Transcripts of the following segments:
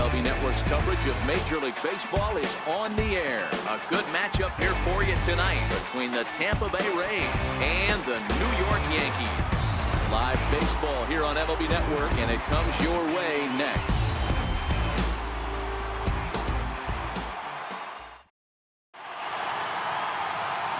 MLB Network's coverage of Major League Baseball is on the air. A good matchup here for you tonight between the Tampa Bay Rays and the New York Yankees. Live baseball here on MLB Network, and it comes your way next.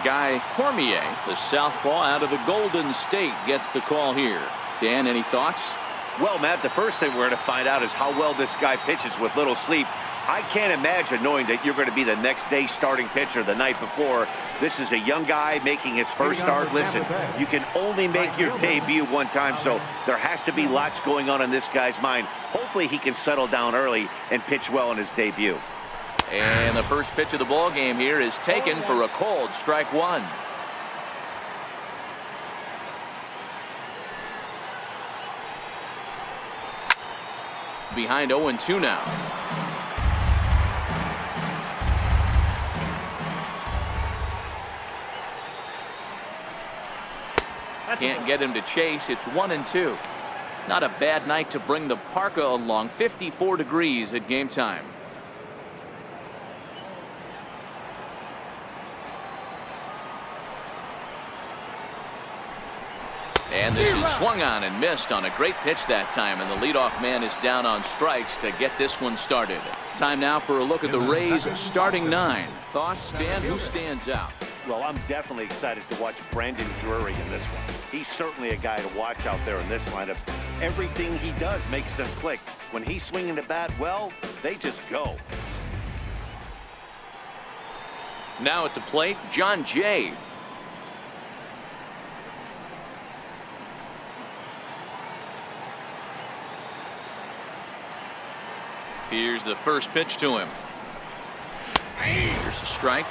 Guy Cormier, the southpaw out of the Golden State, gets the call here. Dan, any thoughts? Well, Matt, the first thing we're going to find out is how well this guy pitches with little sleep. I can't imagine knowing that you're going to be the next day starting pitcher the night before. This is a young guy making his first start. Listen, you can only make your debut one time, so there has to be lots going on in this guy's mind. Hopefully he can settle down early and pitch well in his debut. And the first pitch of the ball game here is taken for a called strike one. Behind 0-2 now. Can't get him to chase. It's 1-2. Not a bad night to bring the parka along. 54 degrees at game time. And this is swung on and missed on a great pitch that time, and the leadoff man is down on strikes to get this one started. Time now for a look at the Rays starting nine. Thoughts, Dan? Who stands out? Well, I'm definitely excited to watch Brandon Drury in this one. He's certainly a guy to watch out there in this lineup. Everything he does makes them click. When he's swinging the bat, well, they just go. Now at the plate, John Jay. Here's the first pitch to him. Here's a strike.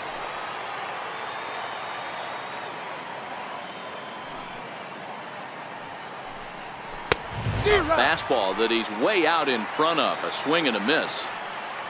A fastball that he's way out in front of. A swing and a miss.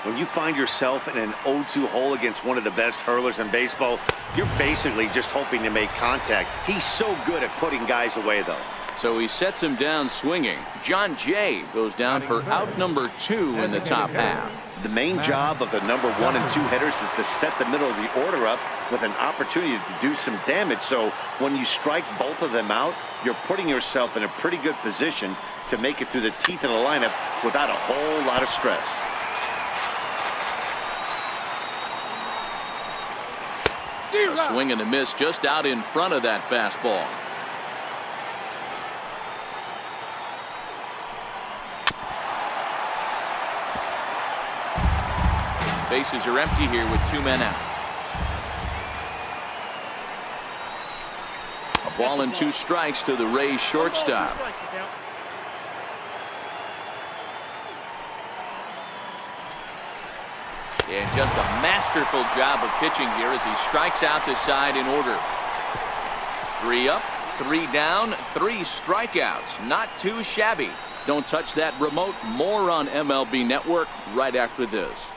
When you find yourself in an 0-2 hole against one of the best hurlers in baseball, you're basically just hoping to make contact. He's so good at putting guys away, though. So he sets him down swinging. John Jay goes down for out number 2 in the top half. The main job of the number 1 and 2 hitters is to set the middle of the order up with an opportunity to do some damage. So when you strike both of them out, you're putting yourself in a pretty good position to make it through the teeth of the lineup without a whole lot of stress. A swing and a miss just out in front of that fastball. Bases are empty here with 2 men out. A ball and 2 strikes to the Rays shortstop. And just a masterful job of pitching here as he strikes out the side in order. 3 up, 3 down, 3 strikeouts. Not too shabby. Don't touch that remote. More on MLB Network right after this.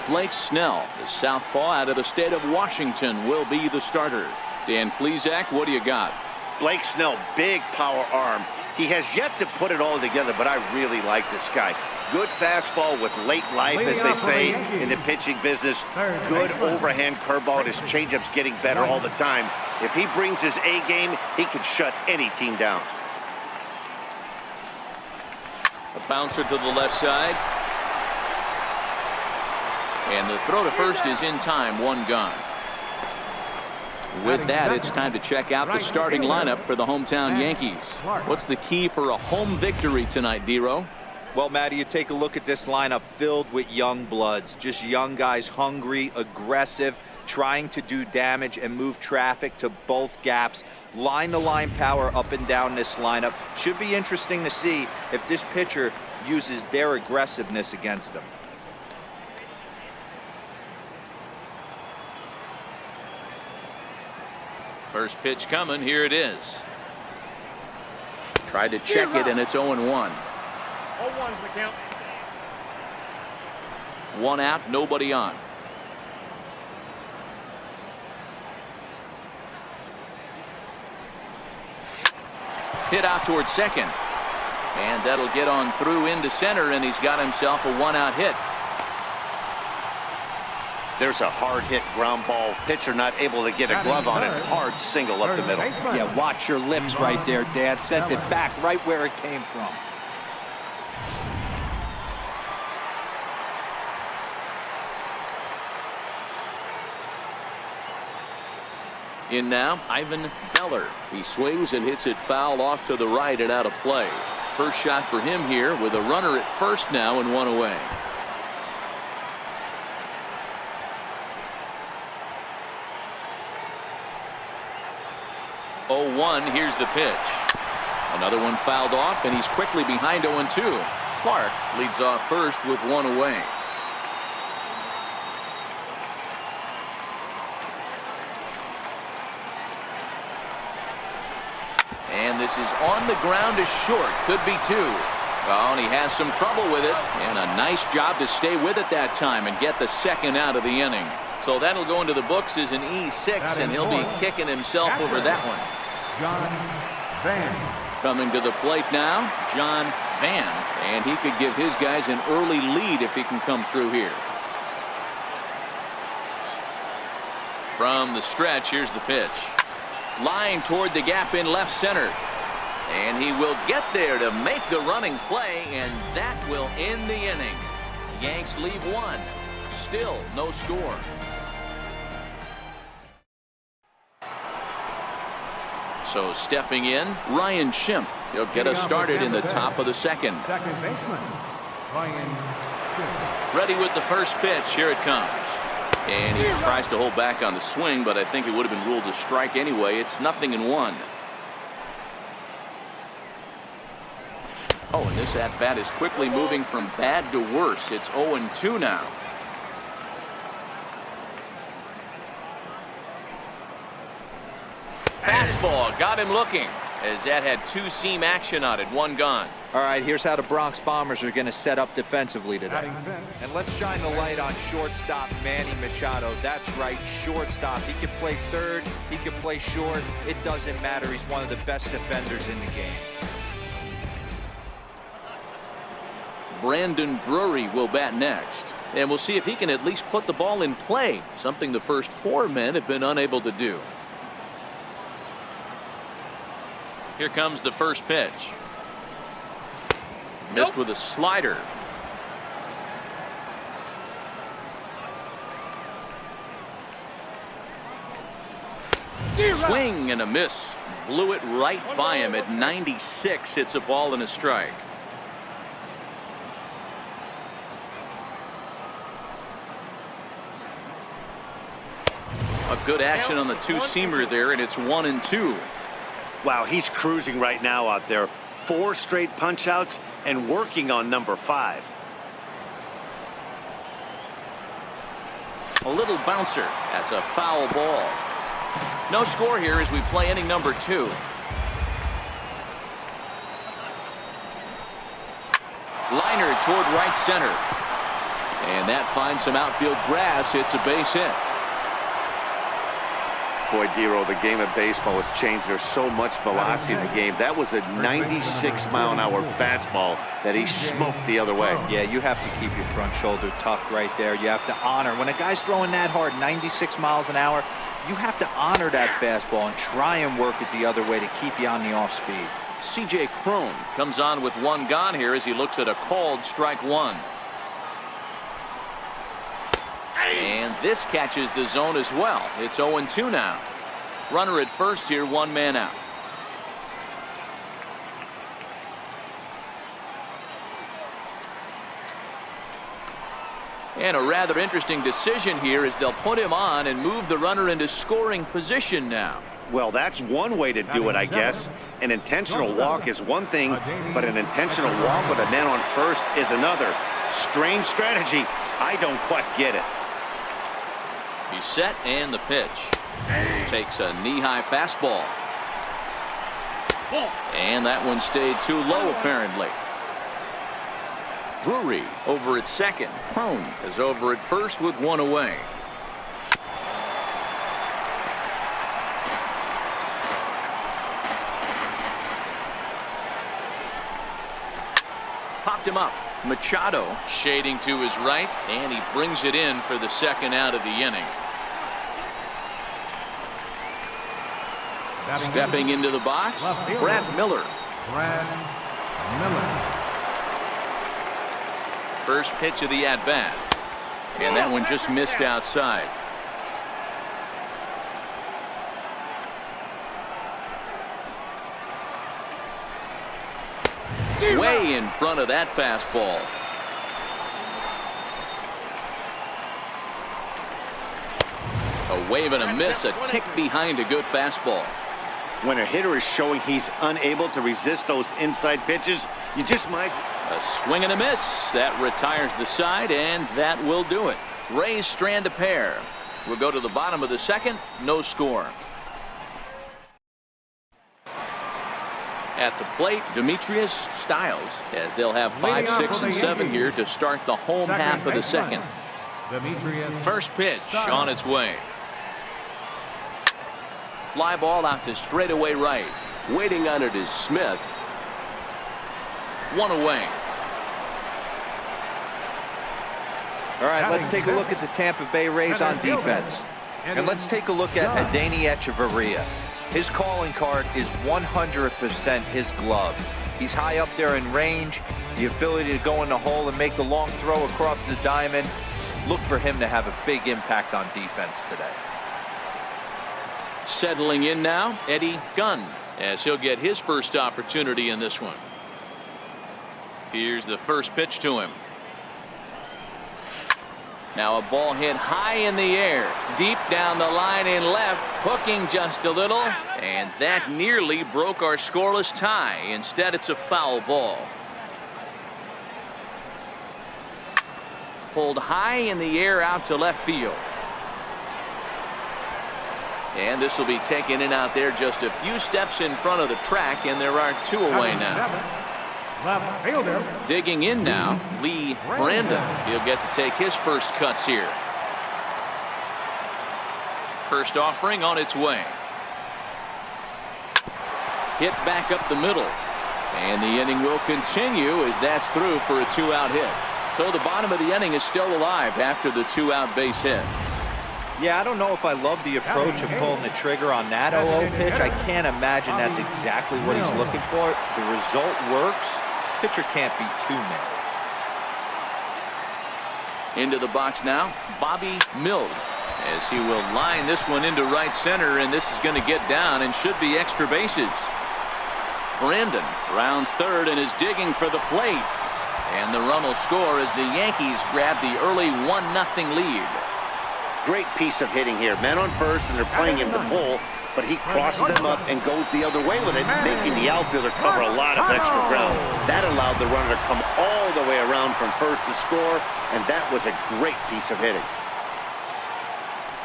Blake Snell, the southpaw out of the state of Washington, will be the starter. Dan Plesac, what do you got? Blake Snell, big power arm. He has yet to put it all together, but I really like this guy. Good fastball with late life, as they say in the pitching business. Good overhand curveball. His changeup's getting better all the time. If he brings his A game, he can shut any team down. A bouncer to the left side. And the throw to first is in time. 1 gone. With that, it's time to check out the starting lineup for the hometown Yankees. What's the key for a home victory tonight, D-Row? Well, Matty, you take a look at this lineup filled with young bloods. Just young guys, hungry, aggressive, trying to do damage and move traffic to both gaps. Line-to-line power up and down this lineup. Should be interesting to see if this pitcher uses their aggressiveness against them. First pitch coming. Here it is. Tried to check it, and it's 0-1. 0-1's the count. 1 out, nobody on. Hit out towards second. And that'll get on through into center, and he's got himself a one-out hit. There's a hard hit ground ball. Pitcher not able to get a glove on it. Hard single up the middle. Yeah, watch your lips right there, Dad. Sent it back right where it came from. In now, Ivan Beller. He swings and hits it foul off to the right and out of play. First shot for him here with a runner at first now and one away. 0-1. Here's the pitch. Another one fouled off, and he's quickly behind 0-2. Clark leads off first with one away. And this is on the ground to short. Could be two. Oh, and he has some trouble with it. And a nice job to stay with it that time and get the second out of the inning. So that'll go into the books as an E6, and he'll be kicking himself over that one. John Van. Coming to the plate now, John Van. And he could give his guys an early lead if he can come through here. From the stretch, here's the pitch. Line toward the gap in left center. And he will get there to make the running play, and that will end the inning. Yanks leave one. Still no score. So stepping in, Ryan Schimpf. He'll get us started in the top of the second. Second baseman, Ryan Schimpf. Ready with the first pitch. Here it comes. And he tries to hold back on the swing, but I think it would have been ruled a strike anyway. It's 0-1. Oh, and this at-bat is quickly moving from bad to worse. It's 0-2 now. Fastball got him looking, as that had two-seam action on it. One gone. All right, here's how the Bronx Bombers are going to set up defensively today. Batting fifth. And let's shine the light on shortstop Manny Machado. That's right, shortstop. He can play third, he can play short. It doesn't matter. He's one of the best defenders in the game. Brandon Drury will bat next. And we'll see if he can at least put the ball in play, something the first four men have been unable to do. Here comes the first pitch. Missed with a slider. Swing and a miss. Blew it right by him at 96. It's a ball and a strike. A good action on the two-seamer there, and it's 1-2. Wow, he's cruising right now out there. 4 straight punch-outs and working on number 5. A little bouncer. That's a foul ball. No score here as we play inning number 2. Liner toward right center. And that finds some outfield grass. It's a base hit. Boy, Dero, the game of baseball has changed. There's so much velocity in the game. That was a 96-mile-an-hour fastball that he smoked the other way. Yeah, you have to keep your front shoulder tucked right there. You have to honor. When a guy's throwing that hard, 96 miles an hour, you have to honor that fastball and try and work it the other way to keep you on the off speed. C.J. Cron comes on with one gone here as he looks at a called strike one. And this catches the zone as well. It's 0-2 now. Runner at first here, one man out. And a rather interesting decision here as they'll put him on and move the runner into scoring position now. Well, that's one way to do it, I guess. An intentional walk is one thing, but an intentional walk with a man on first is another. Strange strategy. I don't quite get it. He's set, and the pitch. Takes a knee-high fastball. And that one stayed too low, apparently. Drury over at second. Cron is over at first with one away. popped him up. Machado shading to his right, and he brings it in for the second out of the inning. Stepping into the box, Brad Miller. Brad Miller. First pitch of the at-bat. And that one just missed outside. Way in front of that fastball. A wave and a miss, a tick behind a good fastball. When a hitter is showing he's unable to resist those inside pitches, you just might. A swing and a miss. That retires the side, and that will do it. Rays strand a pair. We'll go to the bottom of the second. No score. At the plate, Demetrius Styles, as they'll have 5, 6, and 7 here to start the home half of the second. First pitch on its way. Fly ball out to straightaway right. Waiting on it is Smith. One away. All right, let's take a look at the Tampa Bay Rays on defense. And let's take a look at Adeiny Echeverria. His calling card is 100% his glove. He's high up there in range, the ability to go in the hole and make the long throw across the diamond. Look for him to have a big impact on defense today. Settling in now, Eddie Gunn, as he'll get his first opportunity in this one. Here's the first pitch to him. Now a ball hit high in the air, deep down the line in left, hooking just a little, and that nearly broke our scoreless tie. Instead, it's a foul ball. Pulled high in the air out to left field. And this will be taken in out there just a few steps in front of the track, and there are 2 away now. Left fielder. Digging in now, Lee Brandon. He'll get to take his first cuts here. First offering on its way. Hit back up the middle. And the inning will continue as that's through for a 2-out hit. So the bottom of the inning is still alive after the 2-out base hit. Yeah, I don't know if I love the approach of pulling the trigger on that 0-0 pitch. I can't imagine that's exactly what he's looking for. The result works. Pitcher can't be too mad. Into the box now, Bobby Mills, as he will line this one into right center, and this is going to get down and should be extra bases. Brandon rounds third and is digging for the plate, and the run will score as the Yankees grab the early 1-0 lead. Great piece of hitting here. Men on first, and they're playing him to pull, but he crosses them up and goes the other way with it, making the outfielder cover a lot of extra ground. That allowed the runner to come all the way around from first to score, and that was a great piece of hitting.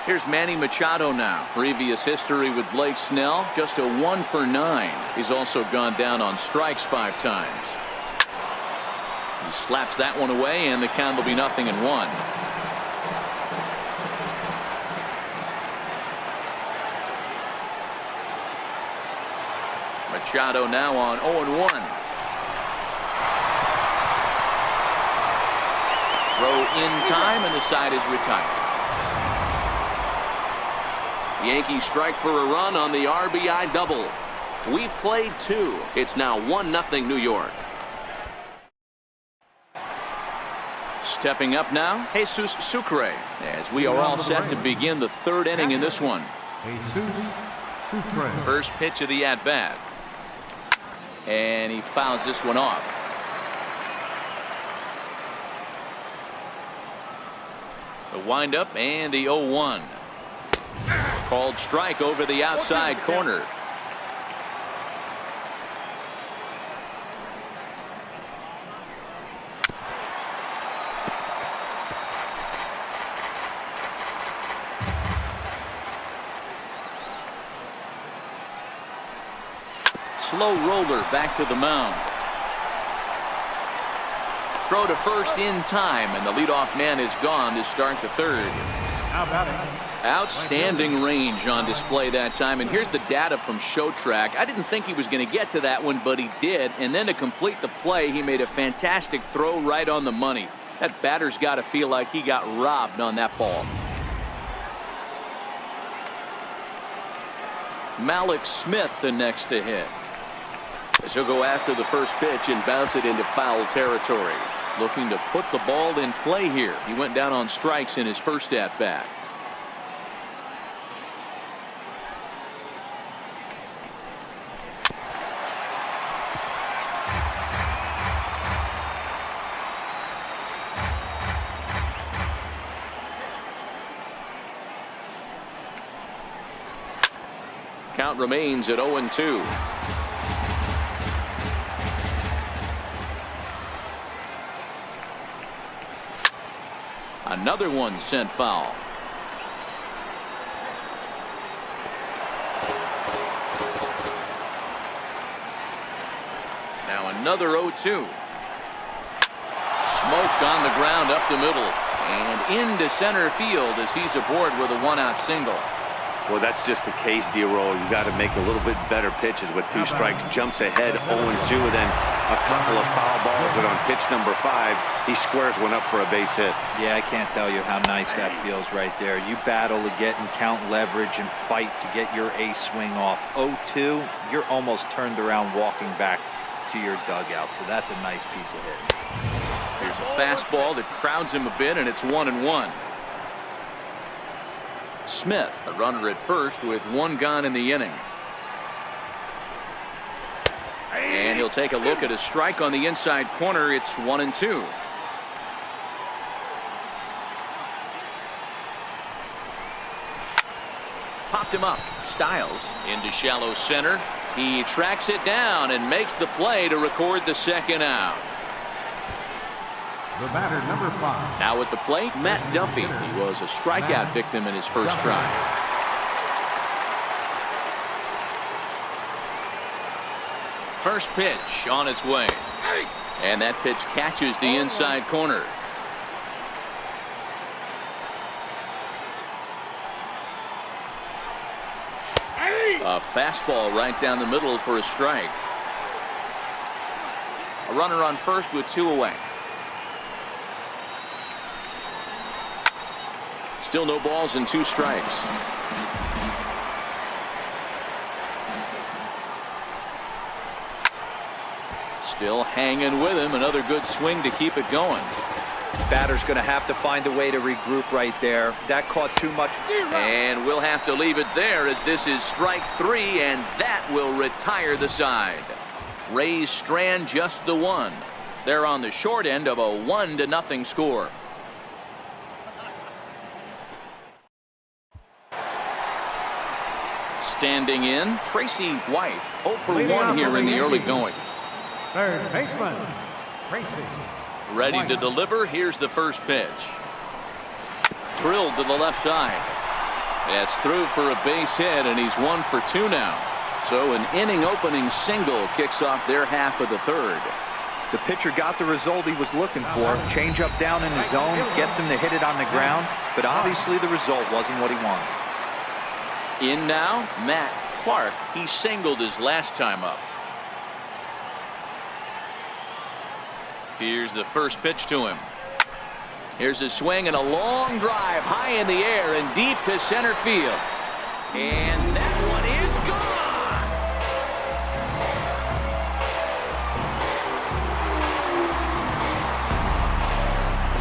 Here's Manny Machado now. Previous history with Blake Snell, just a 1 for 9. He's also gone down on strikes 5 times. He slaps that one away, and the count will be 0-1. Machado now on 0-1. Throw in time, and the side is retired. Yankees strike for a run on the RBI double. We've played 2. It's now 1-0 New York. Stepping up now, Jesus Sucre, as we are all set to begin the 3rd inning in this one. First pitch of the at-bat. And he fouls this one off. The windup and the 0-1. Called strike over the outside corner. Slow roller back to the mound. Throw to first in time, and the leadoff man is gone to start the 3rd. Now batting, Outstanding range on display that time. And here's the data from Show Track. I didn't think he was going to get to that one, but he did. And then to complete the play, he made a fantastic throw right on the money. That batter's got to feel like he got robbed on that ball. Malik Smith the next to hit. As he'll go after the first pitch and bounce it into foul territory. Looking to put the ball in play here. He went down on strikes in his first at bat. Count remains at 0-2. Another one sent foul. Now another 0-2. Smoked on the ground up the middle and into center field as he's aboard with a one-out single. Well, that's just a case, D-Roll. You got to make a little bit better pitches with 2 strikes. Jumps ahead 0-2, and then a couple of foul balls. And on pitch number 5, he squares one up for a base hit. Yeah, I can't tell you how nice that feels right there. You battle to get and count leverage and fight to get your ace swing off. 0-2, you're almost turned around walking back to your dugout. So that's a nice piece of hit. Here's a fastball that crowds him a bit, and it's 1-1. Smith, a runner at first with 1 gone in the inning. And he'll take a look at a strike on the inside corner. It's 1-2. Popped him up. Styles into shallow center. He tracks it down and makes the play to record the second out. The batter, number 5. Now at the plate, Matt Duffy. He was a strikeout victim in his first try. First pitch on its way. And that pitch catches the inside corner. A fastball right down the middle for a strike. A runner on first with 2 away. Still no balls and 2 strikes. Still hanging with him. Another good swing to keep it going. Batter's going to have to find a way to regroup right there. That caught too much. And we'll have to leave it there as this is strike 3, and that will retire the side. Rays strand just the 1. They're on the short end of a 1-0 score. Standing in, Tracy White. 0 for 1 here in the early going. Third baseman, Tracy. Ready White. to deliver. Here's the first pitch. Drilled to the left side. That's through for a base hit, and he's 1 for 2 now. So an inning opening single kicks off their half of the third. The pitcher got the result he was looking for. Change up down in the zone, gets him to hit it on the ground, but obviously the result wasn't what he wanted. In now, Matt Clark. He singled his last time up. Here's the first pitch to him. Here's a swing and a long drive high in the air and deep to center field. And that one is gone.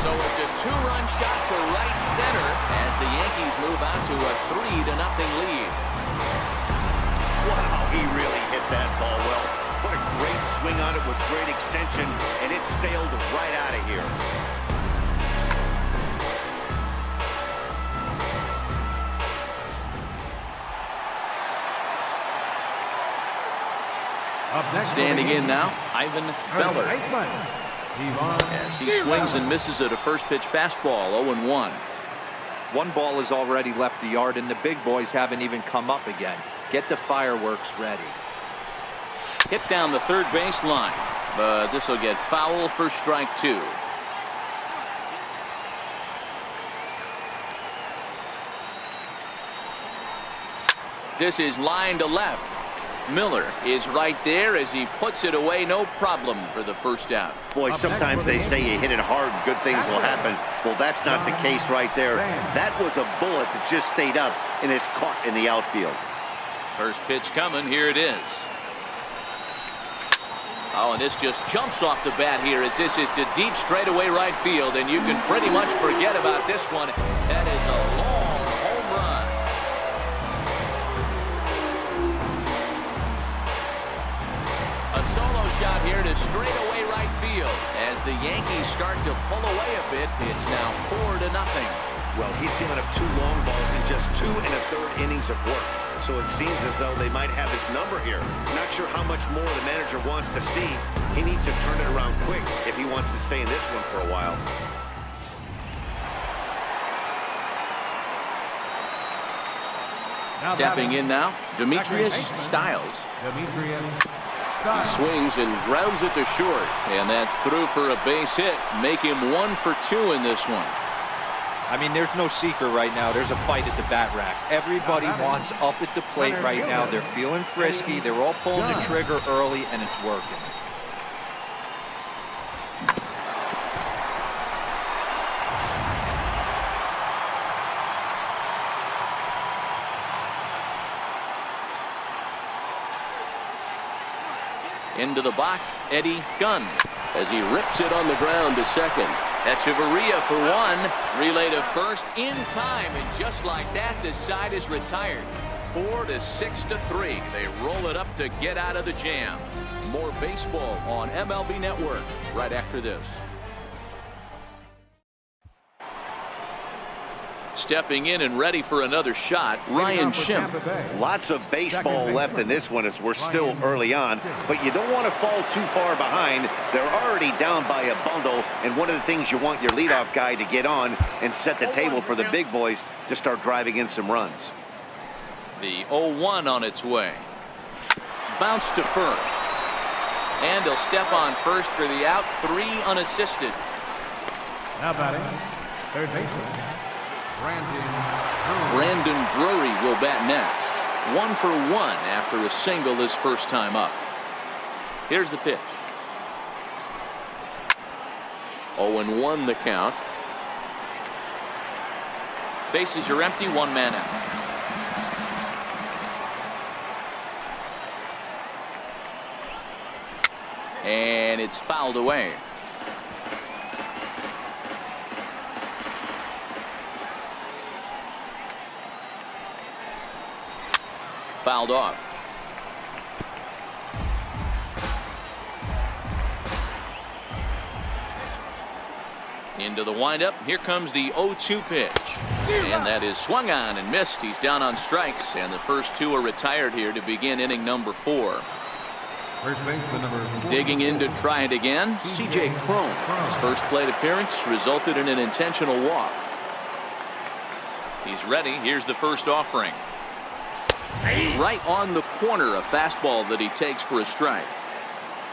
So it's a 2-run shot to right center as the Yankees move out to a 3-0 lead. Wow, he really hit that ball well. What a great swing on it with great extension, and it sailed right out of here. Up next, Standing in now, Ivan Beller. Third baseman, Devon. As he swings and misses at a first pitch fastball, 0-1. 1 ball has already left the yard, and the big boys haven't even come up again. Get the fireworks ready. Hit down the third base line, but this will get foul for strike 2. this is line to left. Miller is right there as he puts it away, no problem for the first out. Boy, sometimes they say you hit it hard, good things will happen. Well, that's not the case right there. That was a bullet that just stayed up and is caught in the outfield. First pitch coming, here it is. Oh, and this just jumps off the bat here as this is to deep straightaway right field, and you can pretty much forget about this one. That is a long home run. A solo shot here to straightaway right field. As the Yankees start to pull away a bit, it's now 4-0. Well, he's given up 2 long balls in just 2 1/3 innings of work. So it seems as though they might have his number here. Not sure how much more the manager wants to see. He needs to turn it around quick if he wants to stay in this one for a while. Stepping in now, Demetrius Styles. He swings and grounds it to short, and that's through for a base hit. Make him 1 for 2 in this one. I mean, there's no secret right now. There's a fight at the bat rack. Everybody wants up at the plate right now. They're feeling frisky. They're all pulling the trigger early, and it's working. Into the box, Eddie Gunn, as he rips it on the ground to second. Echeverria for 1. Relay to first in time, and just like that, this side is retired. 4-6-3. They roll it up to get out of the jam. More baseball on MLB Network right after this. Stepping in and ready for another shot, Ryan Schimpf. Lots of baseball left in this one as we're still early on, but you don't want to fall too far behind. They're already down by a bundle, and one of the things you want your leadoff guy to get on and set the table for the big boys to start driving in some runs. The 0-1 on its way. Bounce to first. And he'll step on first for the out, 3 unassisted. Now batting, third baseman, Brandon Drury will bat next. 1 for 1 after a single his first time up. Here's the pitch. 0-1 the count. Bases are empty, 1 man out. And it's fouled away. Fouled off. Into the windup. Here comes the 0-2 pitch. And that is swung on and missed. He's down on strikes, and the first 2 are retired here to begin inning number 4. first baseman number 4. Digging in to try it again, C.J. Cron. His first plate appearance resulted in an intentional walk. He's ready. Here's the first offering. Right on the corner, a fastball that he takes for a strike.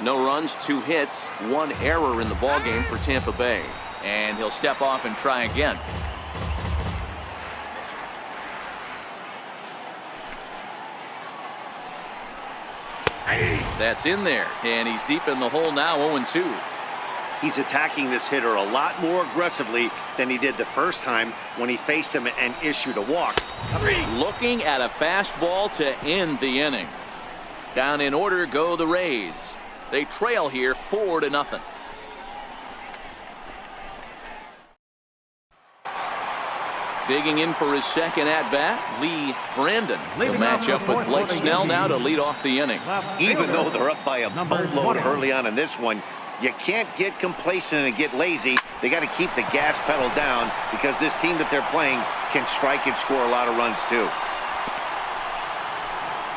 No runs, 2 hits, 1 error in the ballgame for Tampa Bay. And he'll step off and try again. That's in there, and he's deep in the hole now, 0-2. He's attacking this hitter a lot more aggressively than he did the first time when he faced him and issued a walk. Looking at a fastball to end the inning. Down in order go the Rays. They trail here 4-0. Digging in for his second at-bat, Lee Brandon. He'll match up with Blake Snell now to lead off the inning. Even though they're up by a boatload early on in this one, you can't get complacent and get lazy. They got to keep the gas pedal down because this team that they're playing can strike and score a lot of runs too.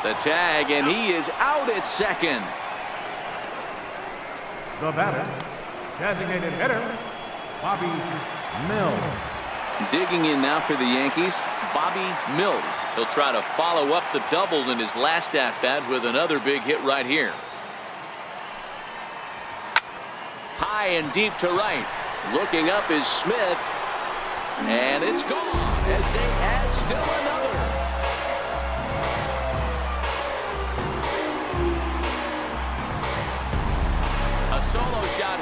The tag, and he is out at second. The batter, designated hitter, Bobby Mills. Digging in now for the Yankees, Bobby Mills. He'll try to follow up the double in his last at-bat with another big hit right here. High and deep to right. Looking up is Smith. And it's gone as they add still another.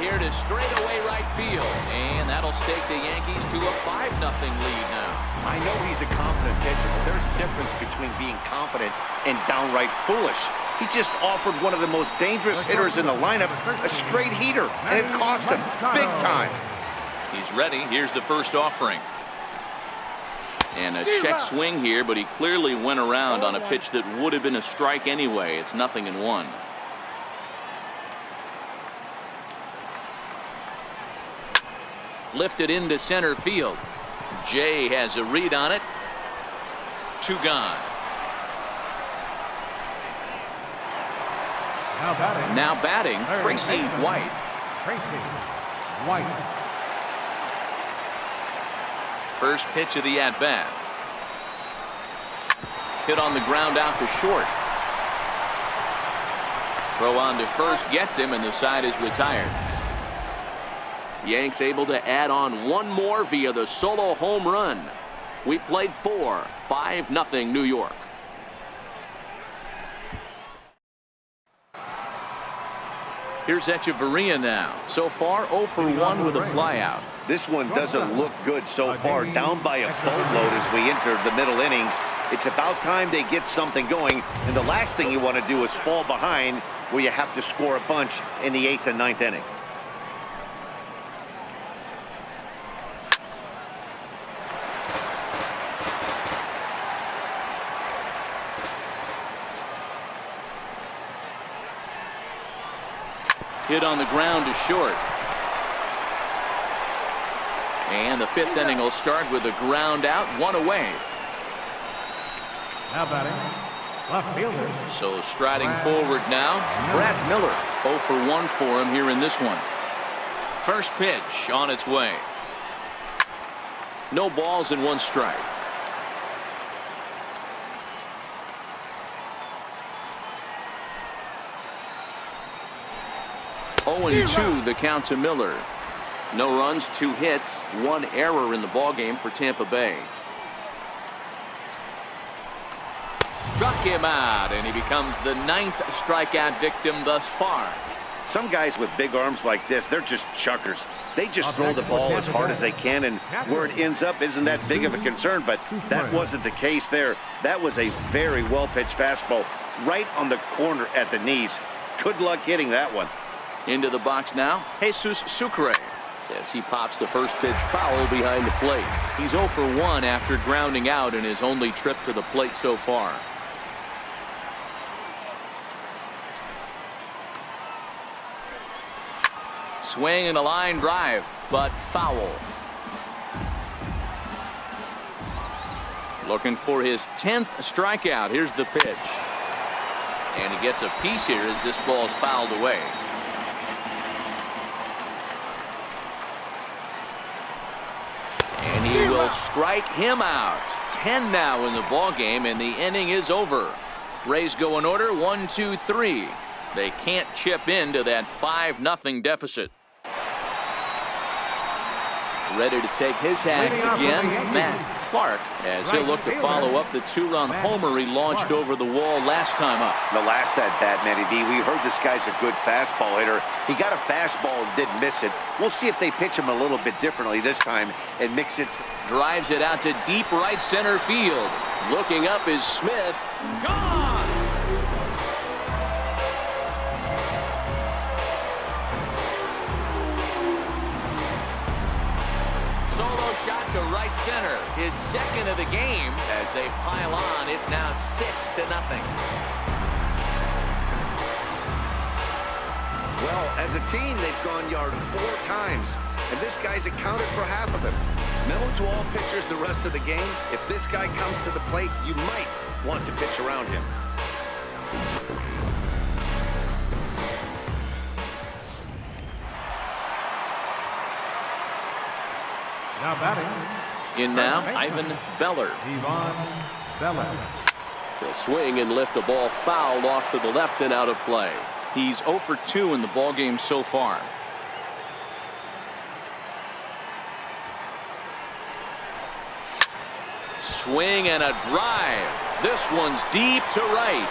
here to straightaway right field. And that'll stake the Yankees to a 5-0 lead now. I know he's a confident pitcher, but there's a difference between being confident and downright foolish. He just offered one of the most dangerous hitters in the lineup a straight heater, and it cost him big time. He's ready. Here's the first offering. And a check swing here, but he clearly went around on a pitch that would have been a strike anyway. It's 0-1. Lifted into center field. Jay has a read on it. 2 gone. Now batting, Tracy White. First pitch of the at-bat. Hit on the ground out to short. Throw on to first gets him, and the side is retired. Yanks able to add on one more via the solo home run. We played 4, 5-0 New York. Here's Echeverria now. So far, 0 for 1 with a flyout. This one doesn't look good so far. Down by a boatload as we enter the middle innings. It's about time they get something going. And the last thing you want to do is fall behind where you have to score a bunch in the 8th and 9th inning. Hit on the ground to short. And the 5th inning will start with a ground out, 1 away. Now batting, left fielder. So striding forward now, Brad Miller. 0 for 1 for him here in this one. First pitch on its way. No balls and 1 strike. 0-2 the count to Miller. No runs, 2 hits, 1 error in the ballgame for Tampa Bay. Struck him out, and he becomes the 9th strikeout victim thus far. Some guys with big arms like this, they're just chuckers. They just throw the ball as hard as they can, and where it ends up isn't that big of a concern, but that wasn't the case there. That was a very well-pitched fastball right on the corner at the knees. Good luck hitting that one. Into the box now, Jesus Sucre. As he pops the first pitch foul behind the plate. He's 0 for 1 after grounding out in his only trip to the plate so far. Swing and a line drive, but foul. Looking for his 10th strikeout. Here's the pitch. And he gets a piece here as this ball is fouled away. And he will strike him out. 10 now in the ball game, and the inning is over. Rays go in order, 1, 2, 3. They can't chip into that 5-0 deficit. Ready to take his hacks again, Matt Clark, as he'll look to follow up the 2-run homer he launched over the wall last time up. The last at-bat, Matty D, we heard this guy's a good fastball hitter. He got a fastball and didn't miss it. We'll see if they pitch him a little bit differently this time and mix it. Drives it out to deep right center field. Looking up is Smith. Gone! Solo shot to right center. His 2nd of the game. As they pile on, it's now 6-0. Well, as a team, they've gone yard 4 times, and this guy's accounted for half of them. Memo to all pitchers the rest of the game. If this guy comes to the plate, you might want to pitch around him. Now batting. In now, Ivan Beller. Beller. He'll swing and lift the ball foul off to the left and out of play. He's 0 for 2 in the ballgame so far. Swing and a drive. This one's deep to right.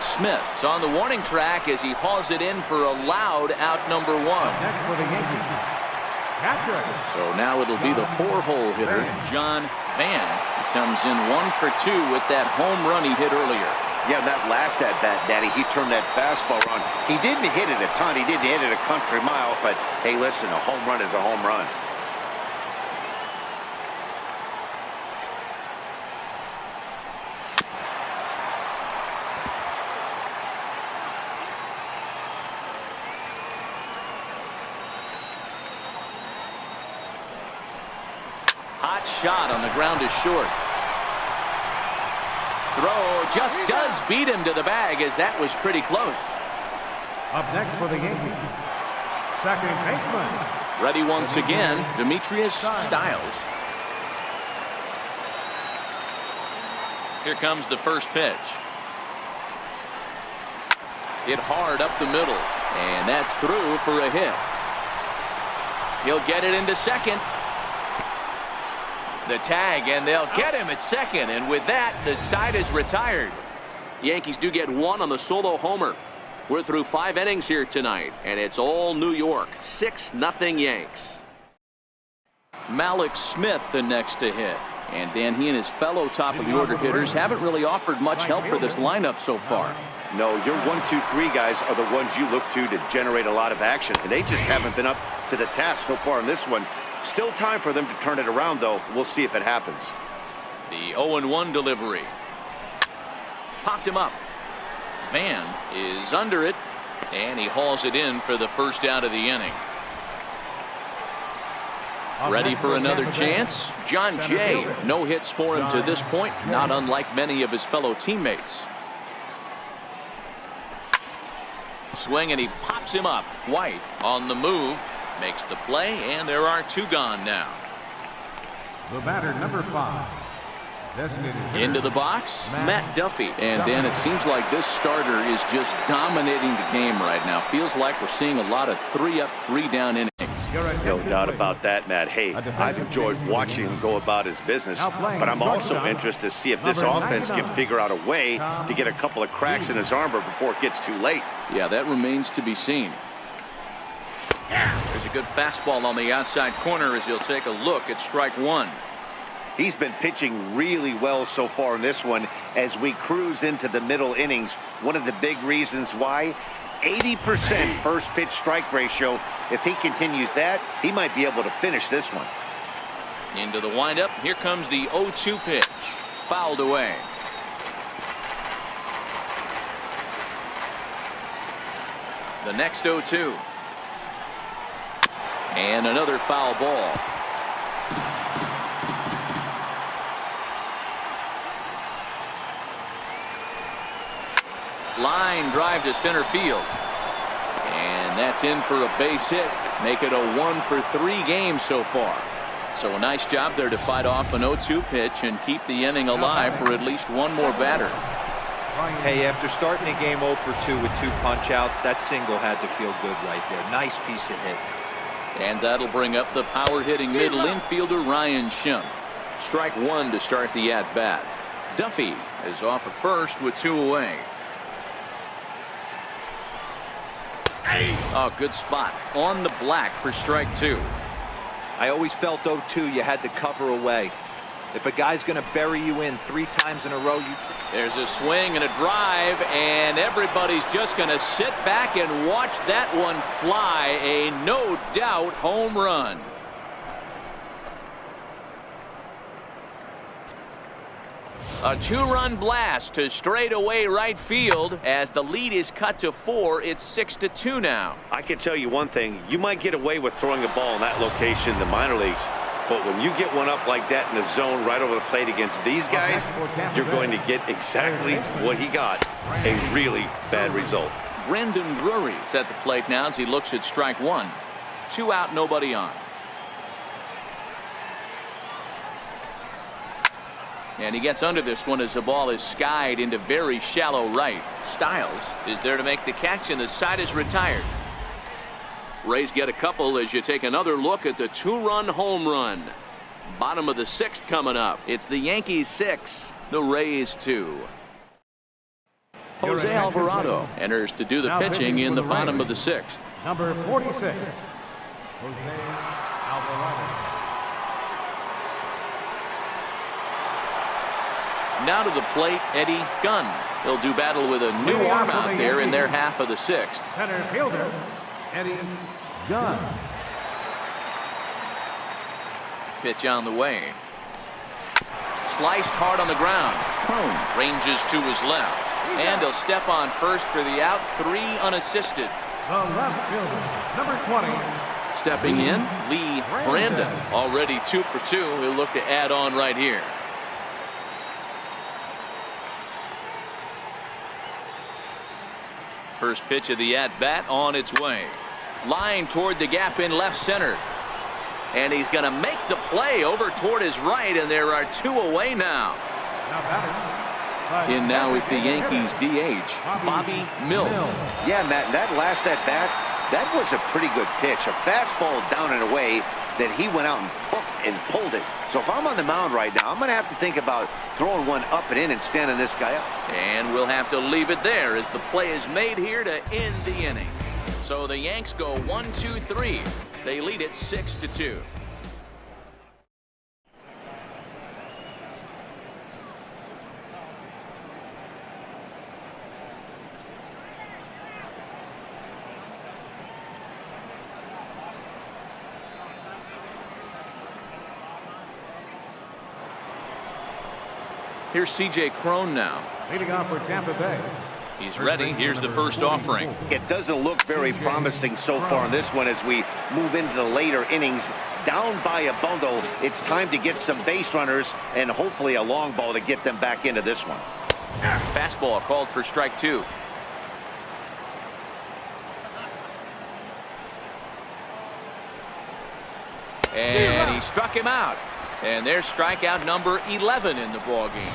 Smith's on the warning track as he hauls it in for a loud out number 1. Next for the Yankees. Catcher. So now it'll be the 4-hole hitter, John Van. He comes in 1 for 2 with that home run he hit earlier. Yeah, that last at bat, Daddy, he turned that fastball on. He didn't hit it a ton. He didn't hit it a country mile. But, hey, listen, a home run is a home run. Hot shot on the ground is short. Throw just does beat him to the bag as that was pretty close. Up next for the Yankees. Second baseman. Ready once again, Demetrius Styles. Here comes the first pitch. Hit hard up the middle, and that's through for a hit. He'll get it into second. The tag, and they'll get him at second, and with that, the side is retired. Yankees do get 1 on the solo homer. We're through 5 innings here tonight, and it's all New York. 6-0 Yanks. Malik Smith the next to hit. And Dan, he and his fellow top-of-the-order hitters haven't really offered much help for this lineup so far. No, your 1, 2, 3 guys are the ones you look to generate a lot of action, and they just haven't been up to the task so far in this one. Still time for them to turn it around, though. We'll see if it happens. The 0-1 delivery. Popped him up. Van is under it, and he hauls it in for the first out of the inning. Ready for another chance? John Jay. No hits for him to this point, not unlike many of his fellow teammates. Swing, and he pops him up. White on the move. Makes the play, and there are 2 gone now. The batter, number 5. Into the box, Matt Duffy. And then it seems like this starter is just dominating the game right now. Feels like we're seeing a lot of 3-up, 3-down innings. No doubt about that, Matt. Hey, I've enjoyed watching him go about his business, but I'm also interested to see if this offense can figure out a way to get a couple of cracks in his armor before it gets too late. Yeah, that remains to be seen. There's a good fastball on the outside corner as he'll take a look at strike 1. He's been pitching really well so far in this one as we cruise into the middle innings. One of the big reasons why, 80% first pitch strike ratio. If he continues that, he might be able to finish this one. Into the windup. Here comes the 0-2 pitch. Fouled away. The next 0-2. And another foul ball. Line drive to center field. And that's in for a base hit. Make it a 1 for 3 game so far. So a nice job there to fight off an 0-2 pitch and keep the inning alive for at least one more batter. Hey, after starting a game 0 for 2 with 2 punch-outs, that single had to feel good right there. Nice piece of hit. And that'll bring up the power-hitting middle infielder Ryan Schimpf. Strike 1 to start the at-bat. Duffy is off at first with 2 away. Oh, good spot on the black for strike 2. I always felt 0-2 you had to cover away. If a guy's going to bury you in 3 times in a row, there's a swing and a drive, and everybody's just going to sit back and watch that one fly. A no doubt home run. A 2-run blast to straightaway right field as the lead is cut to 4. It's 6-2 now. I can tell you one thing. You might get away with throwing a ball in that location in the minor leagues, but when you get one up like that in the zone right over the plate against these guys, you're going to get exactly what he got, a really bad result. Brendan Drury's at the plate now as he looks at strike 1. 2 out, nobody on. And he gets under this one as the ball is skied into very shallow right. Styles is there to make the catch, and the side is retired. Rays get a couple as you take another look at the 2-run home run. Bottom of the 6th coming up. It's the Yankees 6, the Rays 2. Jose Alvarado enters to do the Now pitching in the for the bottom Rays. of the 6th. Number 46, Jose Alvarado. Now to the plate, Eddie Gunn. He'll do battle with a new Leading arm off for out the there in their Yankees. half of the 6th. Center fielder, Eddie Gunn. Pitch on the way. Sliced hard on the ground. Crone ranges to his left. And he'll step on first for the out. 3 unassisted. The left fielder, number 20, Stepping in, Lee Brandon. Already 2 for 2. He'll look to add on right here. First pitch of the at-bat on its way. Line toward the gap in left center. And he's going to make the play over toward his right, and there are 2 away now. now batting. In now is the Yankees DH, Bobby Mills. Yeah, Matt, that last at-bat, that was a pretty good pitch. A fastball down and away that he went out and hooked and pulled it. So if I'm on the mound right now, I'm going to have to think about throwing one up and in and standing this guy up. And we'll have to leave it there as the play is made here to end the inning. So the Yanks go 1-2-3. They lead it 6-2. Here's C.J. Crone now. Leading off for Tampa Bay. He's ready. Here's the first offering. It doesn't look very promising so far in this one as we move into the later innings. Down by a bundle, it's time to get some base runners and hopefully a long ball to get them back into this one. Fastball called for strike 2. And he struck him out. And there's strikeout number 11 in the ballgame.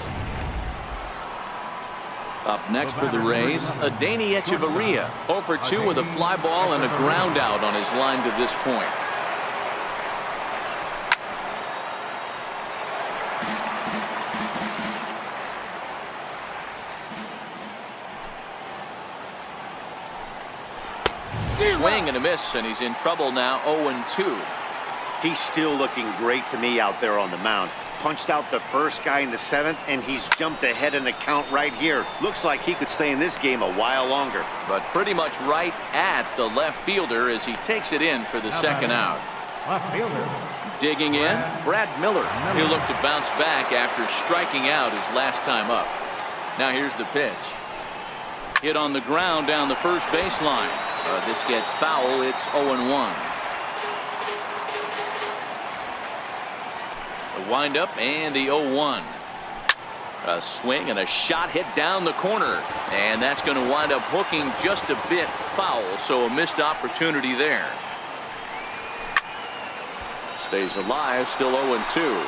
Up next for the Rays, Adeiny Echeverria. 0 for 2 with a fly ball and a ground out on his line to this point. Swing and a miss, and he's in trouble now. 0-2. He's still looking great to me out there on the mound. Punched out the first guy in the 7th, and he's jumped ahead in the count right here. Looks like he could stay in this game a while longer. But pretty much right at the left fielder as he takes it in for the second out. Left fielder, Digging in, Brad Miller. He'll look to bounce back after striking out his last time up. Now here's the pitch. Hit on the ground down the first baseline. This gets foul. It's 0-1. The windup and the 0-1. A swing and a shot hit down the corner. And that's going to wind up hooking just a bit foul. So a missed opportunity there. Stays alive, still 0-2.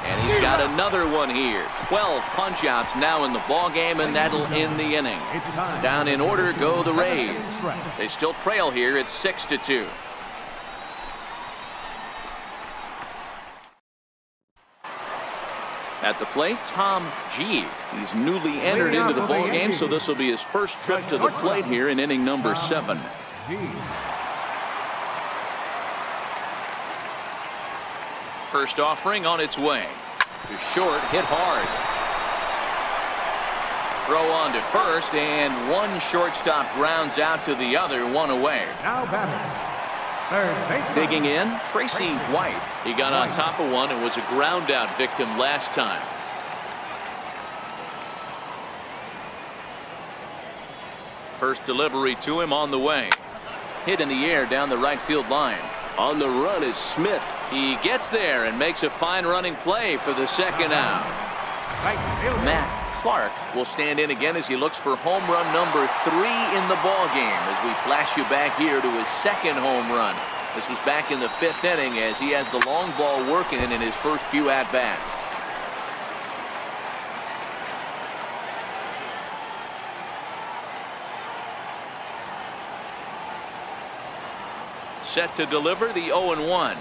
And he's got another one here. 12 punch-outs now in the ballgame, and that'll end the inning. Down in order go the Rays. They still trail here. It's 6-2. At the plate, Tom G. He's newly entered into the ballgame, so this will be his first trip to the plate here in inning number 7. First offering on its way. To short, hit hard. Throw on to first, and one shortstop grounds out to the other, one away. Now batting. Third baseman. Digging in, Tracy White. He got on top of one and was a ground out victim last time. First delivery to him on the way. Hit in the air down the right field line. On the run is Smith. He gets there and makes a fine running play for the second out. Right fielder. Matt Clark will stand in again as he looks for home run number 3 in the ball game as we flash you back here to his second home run. This was back in the 5th inning as he has the long ball working in his first few at-bats. Set to deliver the 0-1.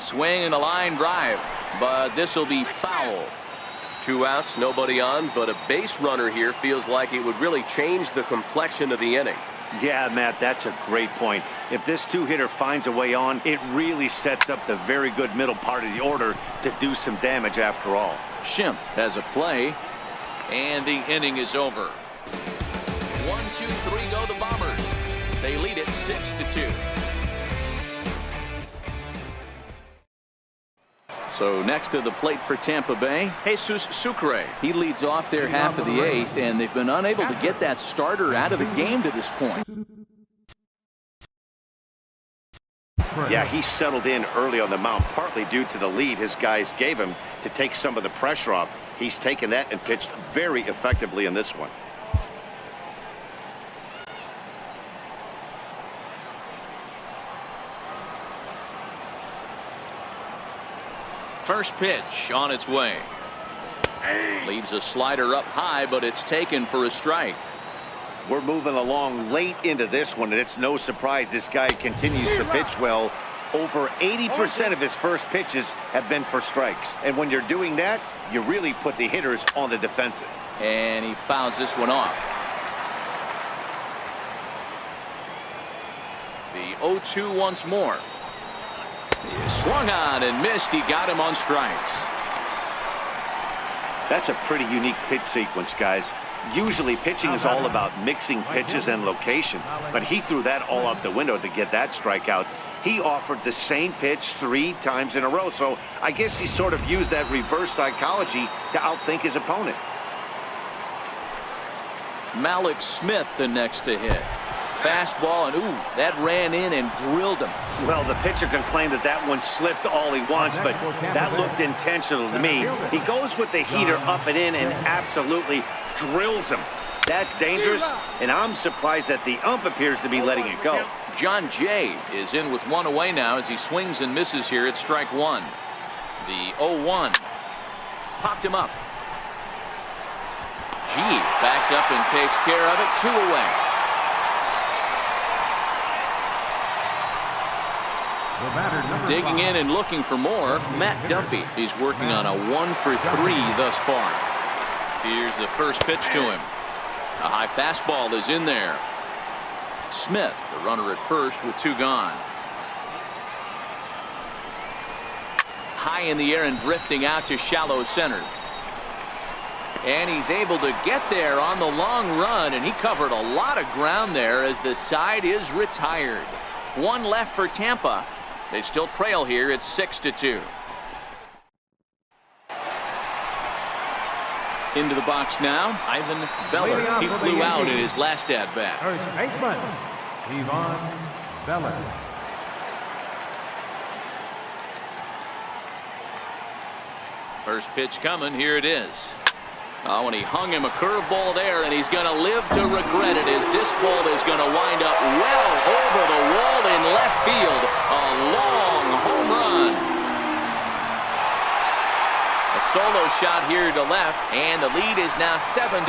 Swing and a line drive, but this will be foul. 2 outs, nobody on, but a base runner here feels like it would really change the complexion of the inning. Yeah, Matt, that's a great point. If this two-hitter finds a way on, it really sets up the very good middle part of the order to do some damage after all. Schimpf has a play, and the inning is over. 1-2-3 go the Bombers. They lead it 6-2. So next to the plate for Tampa Bay, Jesus Sucre. He leads off their half of the 8th, and they've been unable to get that starter out of the game to this point. Yeah, he settled in early on the mound, partly due to the lead his guys gave him to take some of the pressure off. He's taken that and pitched very effectively in this one. First pitch on its way. Leaves a slider up high, but it's taken for a strike. We're moving along late into this one, and it's no surprise this guy continues to pitch well. Over 80% of his first pitches have been for strikes. And when you're doing that, you really put the hitters on the defensive. And he fouls this one off. The 0-2 once more. He swung on and missed. He got him on strikes. That's a pretty unique pitch sequence, guys. Usually pitching is all about mixing pitches and location, but he threw that all out the window to get that strikeout. He offered the same pitch 3 times in a row, so I guess he sort of used that reverse psychology to outthink his opponent. Malik Smith the next to hit. Fastball, and ooh, that ran in and drilled him. Well, the pitcher can claim that that one slipped all he wants, but that looked intentional to me. He goes with the heater up and in and absolutely drills him. That's dangerous, and I'm surprised that the ump appears to be letting it go. John Jay is in with 1 away now as he swings and misses here at strike 1. The 0-1 popped him up. G backs up and takes care of it. 2 away. Digging in and looking for more, Matt Duffy. He's working on a 1 for 3 thus far. Here's the first pitch to him. A high fastball is in there. Smith, the runner at first with 2 gone. High in the air and drifting out to shallow center. And he's able to get there on the long run, and he covered a lot of ground there as the side is retired. 1 left for Tampa. They still trail here. It's 6-2. Into the box now, Ivan Beller. He flew out in his last at-bat. First baseman, Ivan Beller. First pitch coming. Here it is. Oh, and he hung him a curveball there, and he's going to live to regret it as this ball is going to wind up well over the wall in left field. A long home run. A solo shot here to left, and the lead is now 7-2.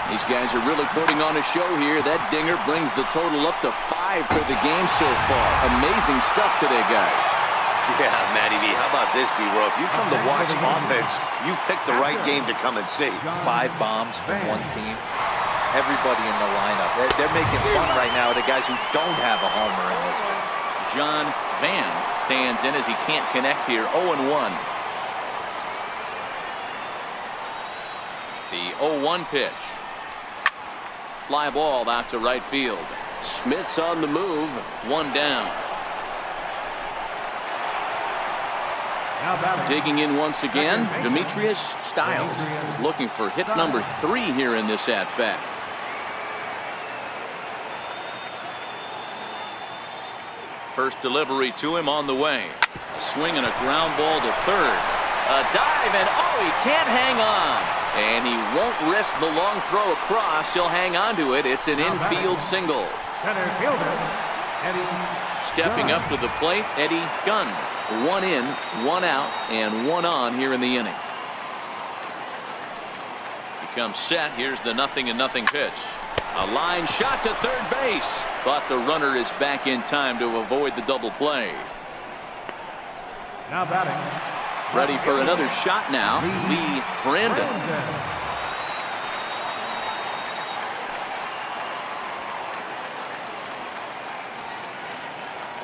These guys are really putting on a show here. That dinger brings the total up to 5 for the game so far. Amazing stuff today, guys. Yeah, Matty V, how about this, B-Roll? If you come to watch offense, you picked the right game to come and see. 5 bombs from one team. Everybody in the lineup. They're making fun right now of the guys who don't have a homer in this one. John Van stands in as he can't connect here. 0-1. The 0-1 pitch. Fly ball out to right field. Smith's on the move. 1 down. Digging in once again, Demetrius Stiles is looking for hit number 3 here in this at-bat. First delivery to him on the way. A swing and a ground ball to third. A dive, and oh, he can't hang on. And he won't risk the long throw across. He'll hang on to it. It's an infield single. Center fielder, Eddie. Stepping up to the plate, Eddie Gunn. 1 in, 1 out, and 1 on here in the inning. He comes set. Here's the 0-0 pitch. A line shot to third base, but the runner is back in time to avoid the double play. Now batting. Ready for another shot now, Lee Brandon.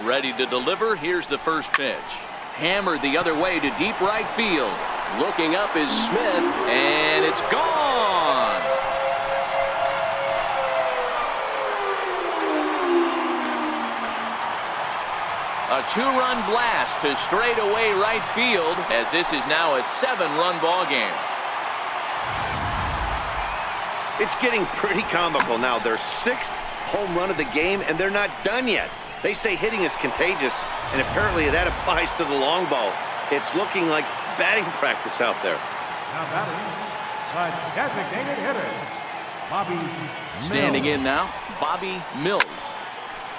Ready to deliver. Here's the first pitch. Hammered the other way to deep right field. Looking up is Smith, and it's gone. A two-run blast to straightaway right field, as this is now a 7-run ball game. It's getting pretty comical now. Their 6th home run of the game, and they're not done yet. They say hitting is contagious, and apparently that applies to the long ball. It's looking like batting practice out there. Now batting. The designated hitter, Bobby Mills. Standing in now, Bobby Mills.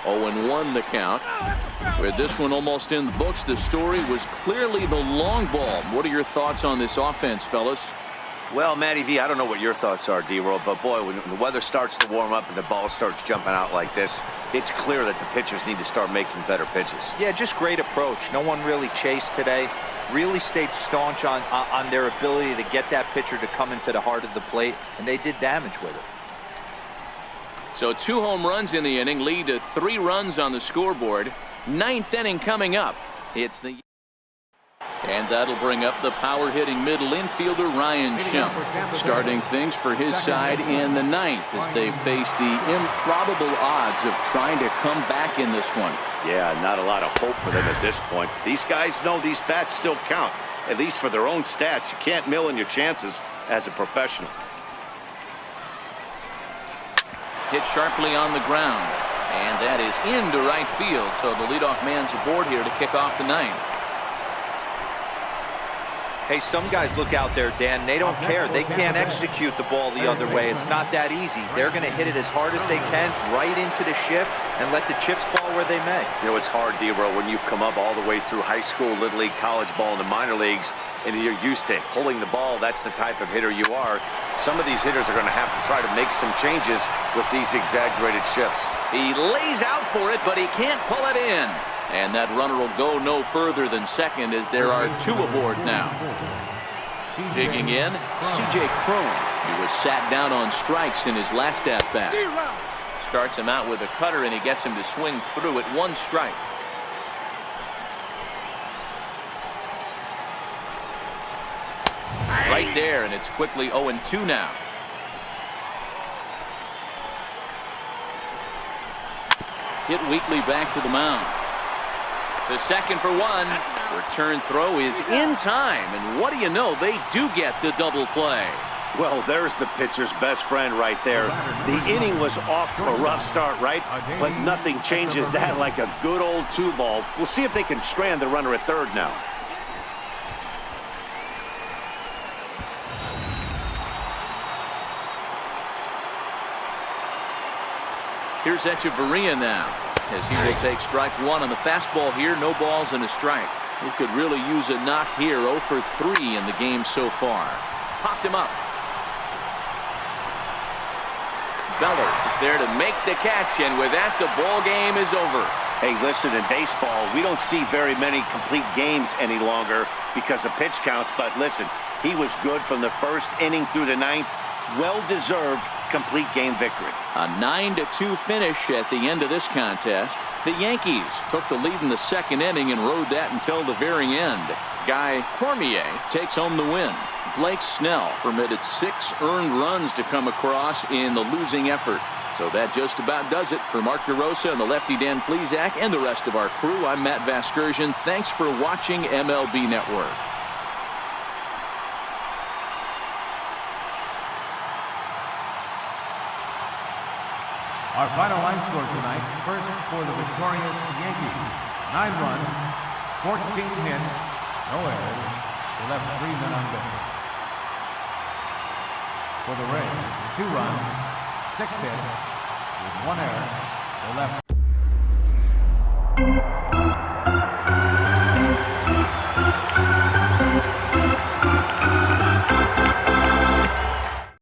0-1 the count. With this one almost in the books, the story was clearly the long ball. What are your thoughts on this offense, fellas? Well, Matty V, I don't know what your thoughts are, D-Roll, but boy, when the weather starts to warm up and the ball starts jumping out like this, it's clear that the pitchers need to start making better pitches. Yeah, just great approach. No one really chased today. Really stayed staunch on their ability to get that pitcher to come into the heart of the plate, and they did damage with it. So 2 home runs in the inning lead to 3 runs on the scoreboard. 9th inning coming up. It's the... And that'll bring up the power-hitting middle infielder Ryan Schimpf, starting things for his side in the 9th as they face the improbable odds of trying to come back in this one. Yeah, not a lot of hope for them at this point. These guys know these bats still count, at least for their own stats. You can't mill in your chances as a professional. Hit sharply on the ground, and that is into right field, so the leadoff man's aboard here to kick off the 9th. Hey, some guys look out there, Dan, they don't care. They can't execute the ball the other way. It's not that easy. They're going to hit it as hard as they can, right into the shift, and let the chips fall where they may. You know, it's hard, D-Roll, when you've come up all the way through high school, little league, college ball, and the minor leagues, and you're used to pulling the ball. That's the type of hitter you are. Some of these hitters are going to have to try to make some changes with these exaggerated shifts. He lays out for it, but he can't pull it in. And that runner will go no further than second as there are 2 aboard now. Digging in, C.J. Cron. He was sat down on strikes in his last at-bat. Starts him out with a cutter, and he gets him to swing through at 1 strike. Right there, and it's quickly 0-2 now. Hit weakly back to the mound. The second for 1. Return throw is in time, and what do you know, they do get the double play. Well, there's the pitcher's best friend right there. The inning was off to a rough start, right? But nothing changes that like a good old 2-ball. We'll see if they can strand the runner at third now. Here's Echeverria now, as he will take strike 1 on the fastball here. No balls and a strike. He could really use a knock here. 0 for 3 in the game so far. Popped him up. Beller is there to make the catch, and with that, the ball game is over. Hey, listen, in baseball, we don't see very many complete games any longer because of pitch counts, but listen, he was good from the 1st inning through the 9th. Well-deserved complete game victory. A 9-2 finish at the end of this contest. The Yankees took the lead in the 2nd inning and rode that until the very end. Guy Cormier takes home the win. Blake Snell permitted 6 earned runs to come across in the losing effort. So that just about does it. For Mark DeRosa and the lefty Dan Plesac and the rest of our crew, I'm Matt Vasgersian. Thanks for watching MLB Network. Our final line score tonight, first for the victorious Yankees, 9 runs, 14 hits, no errors. They left 3 men on base. For the Rays, 2 runs, 6 hits, with 1 error. They left